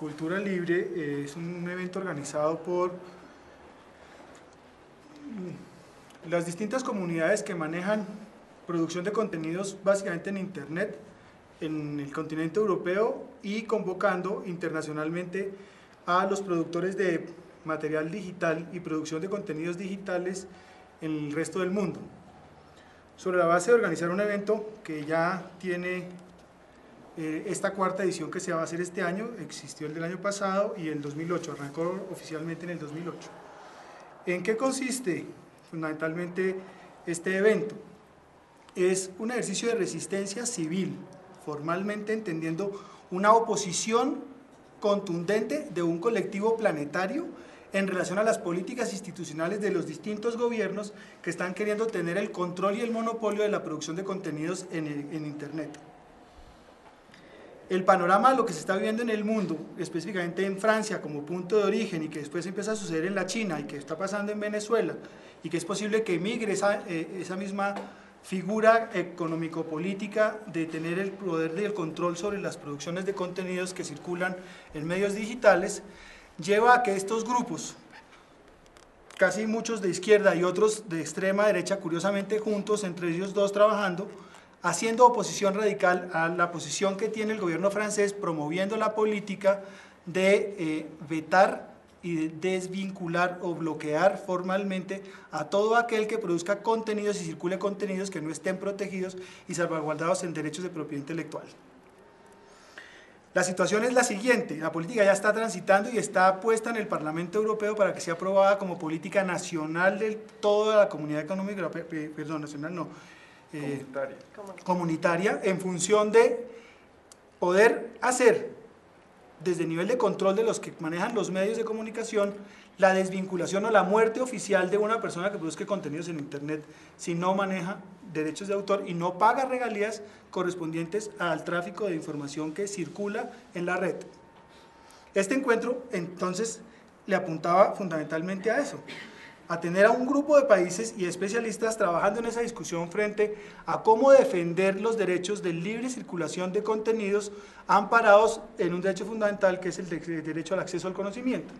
Cultura Libre es un evento organizado por las distintas comunidades que manejan producción de contenidos básicamente en Internet en el continente europeo y convocando internacionalmente a los productores de material digital y producción de contenidos digitales en el resto del mundo. Sobre la base de organizar un evento que ya tiene esta cuarta edición que se va a hacer este año, existió el del año pasado y el 2008, arrancó oficialmente en el 2008. ¿En qué consiste fundamentalmente este evento? Es un ejercicio de resistencia civil, formalmente entendiendo una oposición contundente de un colectivo planetario en relación a las políticas institucionales de los distintos gobiernos que están queriendo tener el control y el monopolio de la producción de contenidos en Internet. El panorama de lo que se está viviendo en el mundo, específicamente en Francia como punto de origen y que después empieza a suceder en la China y que está pasando en Venezuela y que es posible que migre esa misma figura económico-política de tener el poder y el control sobre las producciones de contenidos que circulan en medios digitales, lleva a que estos grupos, casi muchos de izquierda y otros de extrema derecha, curiosamente juntos, entre ellos dos trabajando, haciendo oposición radical a la posición que tiene el gobierno francés, promoviendo la política de vetar y de desvincular o bloquear formalmente a todo aquel que produzca contenidos y circule contenidos que no estén protegidos y salvaguardados en derechos de propiedad intelectual. La situación es la siguiente: la política ya está transitando y está puesta en el Parlamento Europeo para que sea aprobada como política nacional de toda la comunidad económica, perdón, nacional no, comunitaria, en función de poder hacer, desde el nivel de control de los que manejan los medios de comunicación, la desvinculación o la muerte oficial de una persona que produzca contenidos en Internet si no maneja derechos de autor y no paga regalías correspondientes al tráfico de información que circula en la red. Este encuentro, entonces, le apuntaba fundamentalmente a eso, a tener a un grupo de países y especialistas trabajando en esa discusión frente a cómo defender los derechos de libre circulación de contenidos amparados en un derecho fundamental que es el derecho al acceso al conocimiento.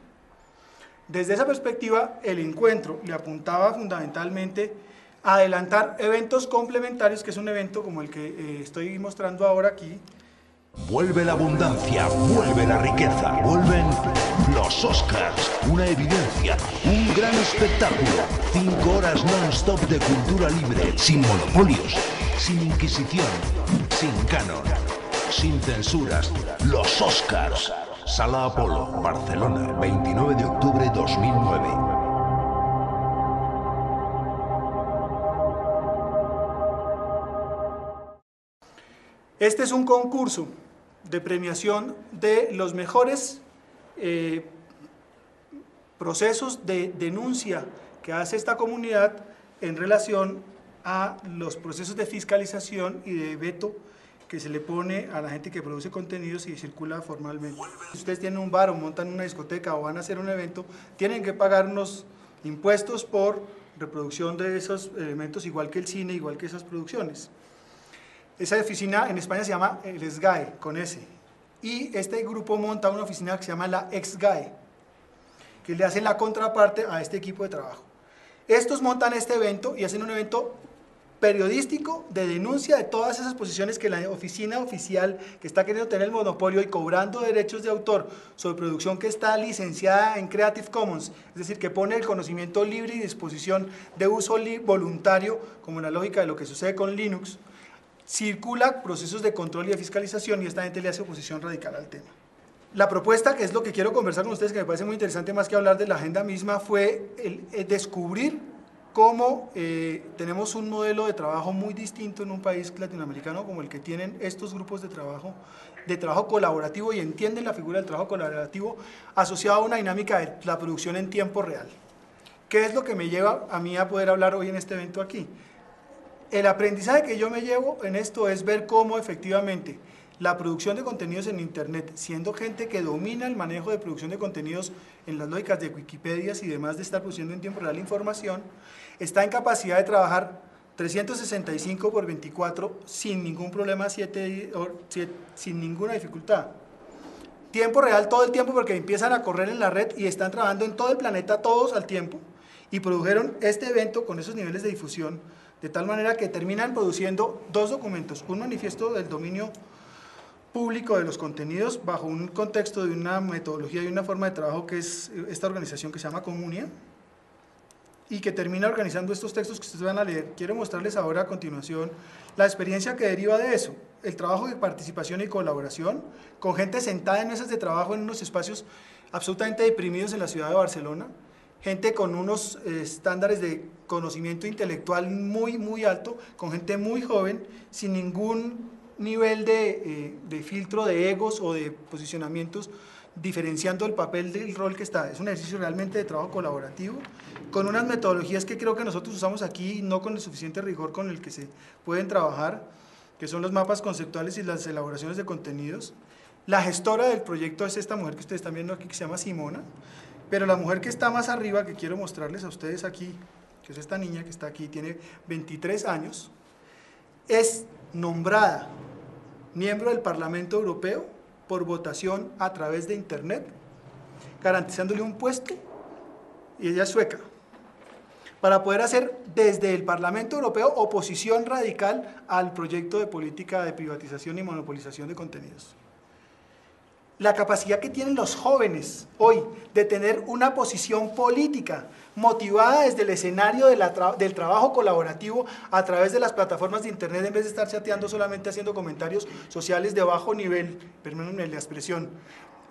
Desde esa perspectiva, el encuentro le apuntaba fundamentalmente a adelantar eventos complementarios, que es un evento como el que estoy mostrando ahora aquí. Vuelve la abundancia, vuelve la riqueza, vuelven los Oscars, una evidencia, un gran espectáculo, 5 horas non-stop de cultura libre, sin monopolios, sin inquisición, sin canon, sin censuras, los Oscars. Sala Apolo, Barcelona, 29 de octubre 2009. Este es un concurso de premiación de los mejores procesos de denuncia que hace esta comunidad en relación a los procesos de fiscalización y de veto que se le pone a la gente que produce contenidos y circula formalmente. Si ustedes tienen un bar o montan una discoteca o van a hacer un evento, tienen que pagar unos impuestos por reproducción de esos elementos, igual que el cine, igual que esas producciones. Esa oficina en España se llama el SGAE, con S. Y este grupo monta una oficina que se llama la EXGAE, que le hacen la contraparte a este equipo de trabajo. Estos montan este evento y hacen un evento periodístico de denuncia de todas esas posiciones que la oficina oficial que está queriendo tener el monopolio y cobrando derechos de autor sobre producción que está licenciada en Creative Commons, es decir, que pone el conocimiento libre y disposición de uso voluntario, como en la lógica de lo que sucede con Linux, circula procesos de control y de fiscalización y esta gente le hace oposición radical al tema. La propuesta, que es lo que quiero conversar con ustedes, que me parece muy interesante más que hablar de la agenda misma, fue el descubrir cómo tenemos un modelo de trabajo muy distinto en un país latinoamericano como el que tienen estos grupos de trabajo colaborativo y entienden la figura del trabajo colaborativo asociado a una dinámica de la producción en tiempo real. ¿Qué es lo que me lleva a mí a poder hablar hoy en este evento aquí? El aprendizaje que yo me llevo en esto es ver cómo efectivamente la producción de contenidos en Internet, siendo gente que domina el manejo de producción de contenidos en las lógicas de Wikipedia y demás de estar produciendo en tiempo real información, está en capacidad de trabajar 365 por 24 sin ningún problema, sin ninguna dificultad. tiempo real todo el tiempo porque empiezan a correr en la red y están trabajando en todo el planeta todos al tiempo y produjeron este evento con esos niveles de difusión de tal manera que terminan produciendo 2 documentos, un manifiesto del dominio público de los contenidos bajo un contexto de una metodología y una forma de trabajo que es esta organización que se llama Comunia y que termina organizando estos textos que ustedes van a leer. Quiero mostrarles ahora a continuación la experiencia que deriva de eso, el trabajo de participación y colaboración con gente sentada en mesas de trabajo en unos espacios absolutamente deprimidos en la ciudad de Barcelona, gente con unos estándares de conocimiento intelectual muy alto, con gente muy joven, sin ningún nivel de filtro de egos o de posicionamientos, diferenciando el papel del rol que está. Es un ejercicio realmente de trabajo colaborativo, con unas metodologías que creo que nosotros usamos aquí, no con el suficiente rigor con el que se pueden trabajar, que son los mapas conceptuales y las elaboraciones de contenidos. La gestora del proyecto es esta mujer que ustedes están viendo aquí, que se llama Simona, pero la mujer que está más arriba, que quiero mostrarles a ustedes aquí, que es esta niña que está aquí, tiene 23 años, es nombrada miembro del Parlamento Europeo por votación a través de Internet, garantizándole un puesto, y ella es sueca, para poder hacer desde el Parlamento Europeo oposición radical al proyecto de política de privatización y monopolización de contenidos. La capacidad que tienen los jóvenes hoy de tener una posición política motivada desde el escenario del trabajo colaborativo a través de las plataformas de Internet, en vez de estar chateando solamente haciendo comentarios sociales de bajo nivel, perdónenme la expresión,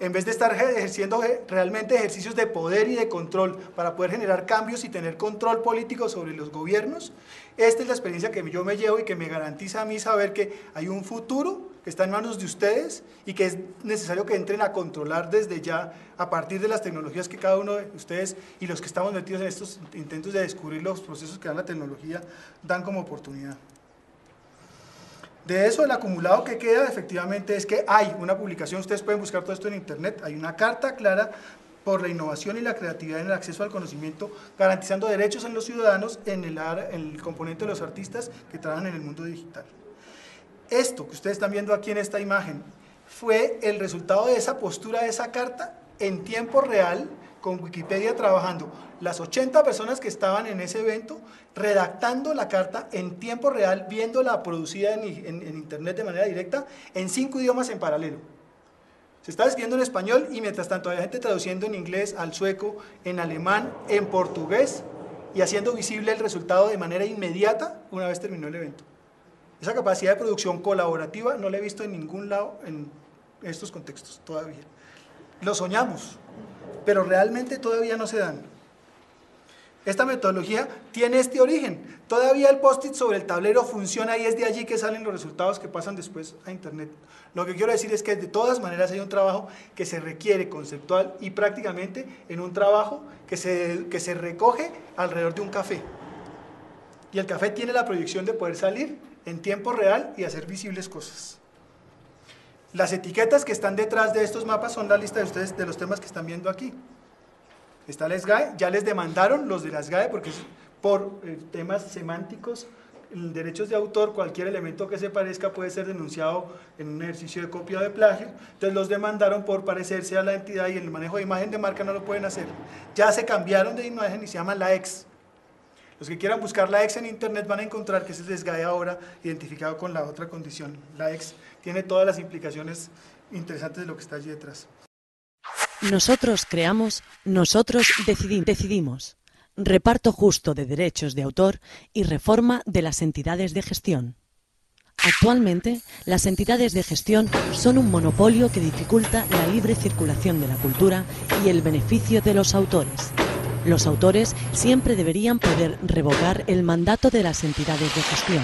en vez de estar ejerciendo realmente ejercicios de poder y de control para poder generar cambios y tener control político sobre los gobiernos. Esta es la experiencia que yo me llevo y que me garantiza a mí saber que hay un futuro que está en manos de ustedes y que es necesario que entren a controlar desde ya a partir de las tecnologías que cada uno de ustedes y los que estamos metidos en estos intentos de descubrir los procesos que da la tecnología dan como oportunidad. De eso, el acumulado que queda efectivamente es que hay una publicación, ustedes pueden buscar todo esto en Internet, hay una carta clara por la innovación y la creatividad en el acceso al conocimiento, garantizando derechos en los ciudadanos en el componente de los artistas que trabajan en el mundo digital. Esto que ustedes están viendo aquí en esta imagen fue el resultado de esa postura, de esa carta, en tiempo real, con Wikipedia trabajando, las 80 personas que estaban en ese evento, redactando la carta en tiempo real, viéndola producida en Internet de manera directa, en 5 idiomas en paralelo. Se estaba escribiendo en español y mientras tanto había gente traduciendo en inglés, al sueco, en alemán, en portugués, y haciendo visible el resultado de manera inmediata una vez terminó el evento. Esa capacidad de producción colaborativa no la he visto en ningún lado en estos contextos todavía. Lo soñamos, pero realmente todavía no se dan. Esta metodología tiene este origen. Todavía el post-it sobre el tablero funciona y es de allí que salen los resultados que pasan después a Internet. Lo que quiero decir es que de todas maneras hay un trabajo que se requiere conceptual y prácticamente en un trabajo que se recoge alrededor de un café. Y el café tiene la proyección de poder salir en tiempo real y hacer visibles cosas. Las etiquetas que están detrás de estos mapas son la lista de ustedes de los temas que están viendo aquí. Está la SGAE, ya les demandaron los de la SGAE porque es por temas semánticos, derechos de autor, cualquier elemento que se parezca puede ser denunciado en un ejercicio de copia o de plagio, entonces los demandaron por parecerse a la entidad y en el manejo de imagen de marca no lo pueden hacer. Ya se cambiaron de imagen y se llaman la ex. Los que quieran buscar la ex en Internet van a encontrar que ese es el SGAE ahora identificado con la otra condición. La ex tiene todas las implicaciones interesantes de lo que está allí detrás. Nosotros creamos, nosotros decidimos. Reparto justo de derechos de autor y reforma de las entidades de gestión. Actualmente, las entidades de gestión son un monopolio que dificulta la libre circulación de la cultura y el beneficio de los autores. Los autores siempre deberían poder revocar el mandato de las entidades de gestión.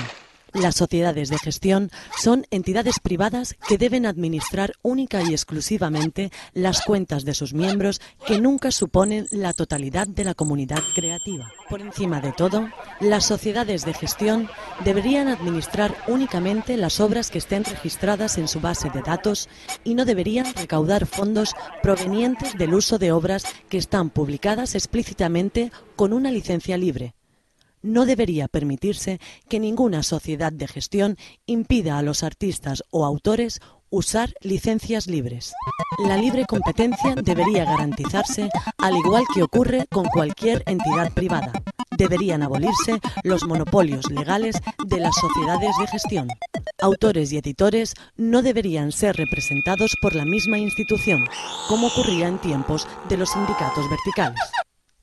Las sociedades de gestión son entidades privadas que deben administrar única y exclusivamente las cuentas de sus miembros, que nunca suponen la totalidad de la comunidad creativa. Por encima de todo, las sociedades de gestión deberían administrar únicamente las obras que estén registradas en su base de datos y no deberían recaudar fondos provenientes del uso de obras que están publicadas explícitamente con una licencia libre. No debería permitirse que ninguna sociedad de gestión impida a los artistas o autores Usar licencias libres. La libre competencia debería garantizarse al igual que ocurre con cualquier entidad privada. Deberían abolirse los monopolios legales de las sociedades de gestión. Autores y editores no deberían ser representados por la misma institución, como ocurría en tiempos de los sindicatos verticales.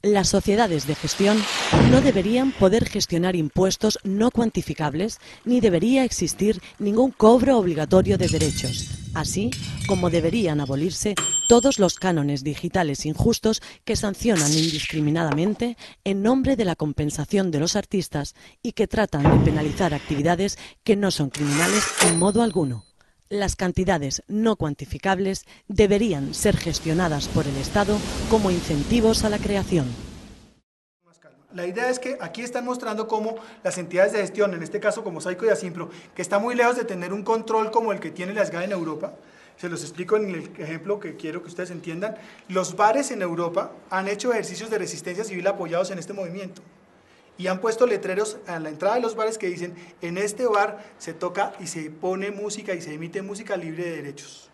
Las sociedades de gestión no deberían poder gestionar impuestos no cuantificables ni debería existir ningún cobro obligatorio de derechos, así como deberían abolirse todos los cánones digitales injustos que sancionan indiscriminadamente en nombre de la compensación de los artistas y que tratan de penalizar actividades que no son criminales en modo alguno. Las cantidades no cuantificables deberían ser gestionadas por el Estado como incentivos a la creación. La idea es que aquí están mostrando cómo las entidades de gestión, en este caso como Saico y Asimpro, que está muy lejos de tener un control como el que tiene la SGAE en Europa, se los explico en el ejemplo que quiero que ustedes entiendan, los bares en Europa han hecho ejercicios de resistencia civil apoyados en este movimiento. Y han puesto letreros a la entrada de los bares que dicen, en este bar se toca y se pone música y se emite música libre de derechos.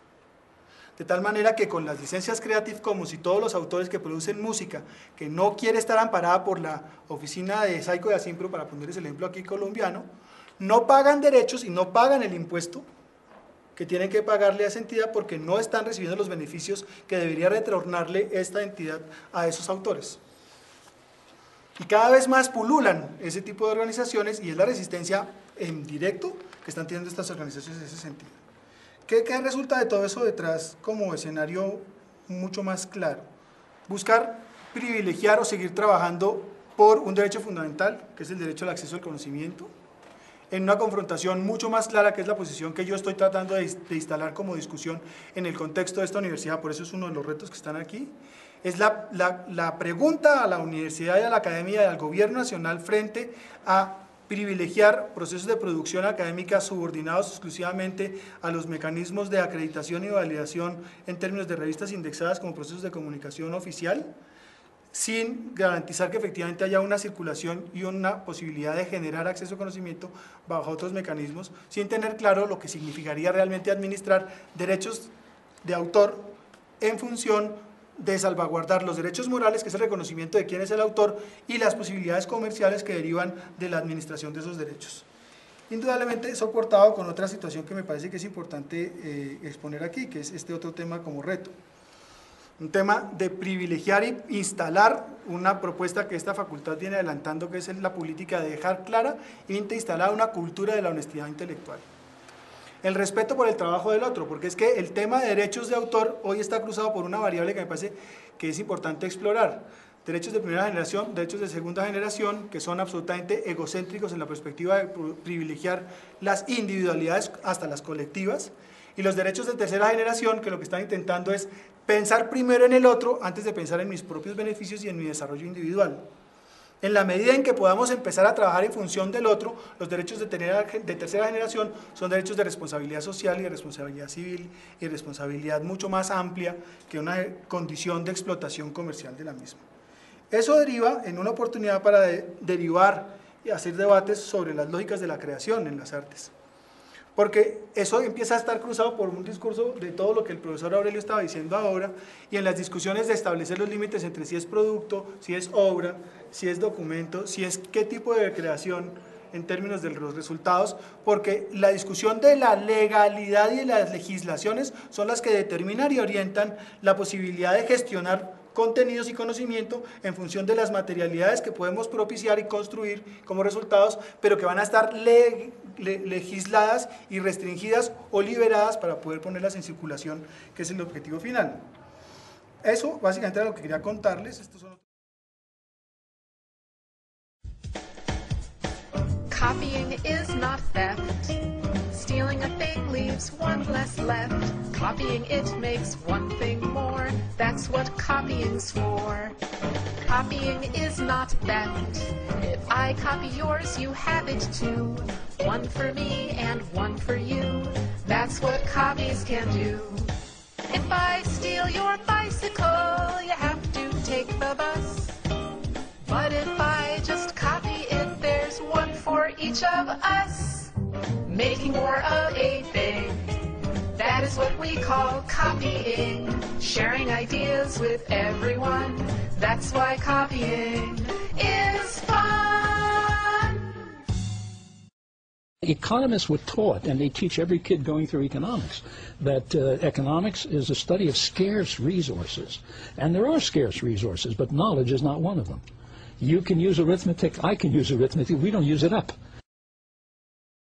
De tal manera que con las licencias Creative Commons y todos los autores que producen música que no quiere estar amparada por la oficina de Saico y Asimpro, para ponerles el ejemplo aquí colombiano, no pagan derechos y no pagan el impuesto que tienen que pagarle a esa entidad porque no están recibiendo los beneficios que debería retornarle esta entidad a esos autores. Y cada vez más pululan ese tipo de organizaciones y es la resistencia en directo que están teniendo estas organizaciones en ese sentido. ¿Qué resulta de todo eso detrás como escenario mucho más claro? Buscar privilegiar o seguir trabajando por un derecho fundamental, que es el derecho al acceso al conocimiento, en una confrontación mucho más clara, que es la posición que yo estoy tratando de instalar como discusión en el contexto de esta universidad, por eso es uno de los retos que están aquí. Es la pregunta a la universidad y a la academia y al gobierno nacional frente a privilegiar procesos de producción académica subordinados exclusivamente a los mecanismos de acreditación y validación en términos de revistas indexadas como procesos de comunicación oficial, sin garantizar que efectivamente haya una circulación y una posibilidad de generar acceso a conocimiento bajo otros mecanismos, sin tener claro lo que significaría realmente administrar derechos de autor en función de salvaguardar los derechos morales, que es el reconocimiento de quién es el autor, y las posibilidades comerciales que derivan de la administración de esos derechos. Indudablemente soportado con otra situación que me parece que es importante exponer aquí, que es este otro tema como reto. Un tema de privilegiar e instalar una propuesta que esta facultad viene adelantando, que es la política de dejar clara e instalada una cultura de la honestidad intelectual. El respeto por el trabajo del otro, porque es que el tema de derechos de autor hoy está cruzado por una variable que me parece que es importante explorar. Derechos de primera generación, derechos de segunda generación, que son absolutamente egocéntricos en la perspectiva de privilegiar las individualidades hasta las colectivas, y los derechos de tercera generación, que lo que están intentando es pensar primero en el otro antes de pensar en mis propios beneficios y en mi desarrollo individual. En la medida en que podamos empezar a trabajar en función del otro, los derechos de tercera generación son derechos de responsabilidad social y de responsabilidad civil y responsabilidad mucho más amplia que una condición de explotación comercial de la misma. Eso deriva en una oportunidad para derivar y hacer debates sobre las lógicas de la creación en las artes. Porque eso empieza a estar cruzado por un discurso de todo lo que el profesor Aurelio estaba diciendo ahora, y en las discusiones de establecer los límites entre si es producto, si es obra, si es documento, si es qué tipo de creación en términos de los resultados, porque la discusión de la legalidad y de las legislaciones son las que determinan y orientan la posibilidad de gestionar contenidos y conocimiento en función de las materialidades que podemos propiciar y construir como resultados, pero que van a estar legisladas y restringidas o liberadas para poder ponerlas en circulación, que es el objetivo final. Eso básicamente era lo que quería contarles. Estos son... Copying is not theft. Stealing a thing leaves one less left. Copying it makes one thing more. That's what copying's for. Copying is not theft. If I copy yours, you have it too. One for me and one for you. That's what copies can do. If I steal your bicycle, you have to take the bus. But if I just copy it, there's one for each of us. Making more of a thing. That That is what we call copying, sharing ideas with everyone. That's why copying is fun. Economists were taught, and they teach every kid going through economics, that economics is a study of scarce resources. And there are scarce resources, but knowledge is not one of them. You can use arithmetic, I can use arithmetic, we don't use it up.